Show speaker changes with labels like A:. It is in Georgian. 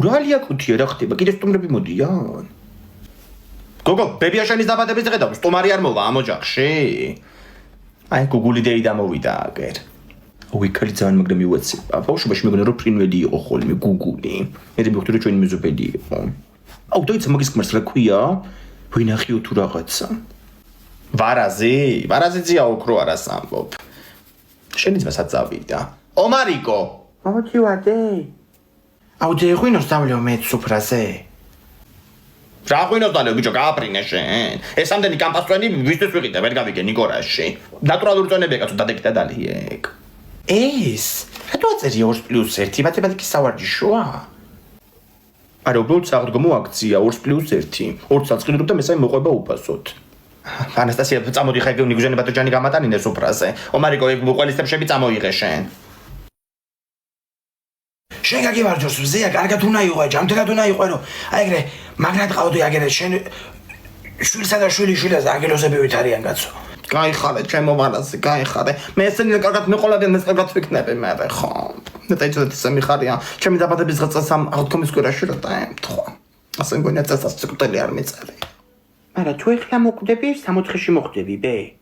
A: ურალია კუთია რა ხდება? კიდე სტუმრები მოდიან. გოგო, ბებიაშენის დაბადების დღე და სტუმარი არ მოვა ამ ოჯახში. აი, გუგული დეი დამოვიდა აგერ. ვიქალი ძალიან მაგრამ მივაცება. ბავშვობაში მეგონა რომ ფრინველი იყო ხოლმე გუგული. მე მივხვდი რომ ჩვენი მეზობელი იყო. აუ, დაიცა მაგის გმერს რა ქვია? ვინახიო თუ რაღაცა. ვარაზი ძია ოქრო არას ამბობ. შენი ძმა საწავიდა. ომარიკო. მოვიوادე. აუ, დეღვინოს დავლეო მე სუფრაზე. რა ღვინოს დალეო ბიჭო, გააფრინე შენ. ეს ამდენი კამპასწვენი ვისთვის ვიყიდე, ვერ გავიგე ნიკორაში. ნატურალური წვენები ეკაცო დადეკიდა დალიეკ. ეს რატო აწერი 2+1 მათემატიკის სავარჯიშოა? არა, უბრალოდ საღდგომო აქცია 2+1. 2 საწყიდრობ და მესამე მოყვება უფასოდ. ანასტასია, წამოდი ხა ეგ ნიგუჟენი ბატოჯანი გამატანინე სუფრაზე. ომარიკო, ეგ ყველისთებშები წამოიღე შენ. შენ გაგივარჯოს მზეა, კარგად უნდა იყო, ჯამთელად უნდა იყო, რომ აი ეგრე მაგრად ყავდი აგერე შენ შვილსა და შვილიშვილას აგელოზებივით არიან კაცო. გაიხარე ჩემო ვარაზე, გაიხარე. მე ესენი კარგად მეყოლადენ, მე კარგად ვიქნები მე ხო. მე დაიწყეთ ეს მიხარია. ჩემი დაბადების დღესაც ამ აღდგომის კვირაში რა დაემთხვა. ასე მგონია წასწრული არ მეწარი. არა, თუ ეხლა მოკვდები, 64-ში მოხვდები, ბე.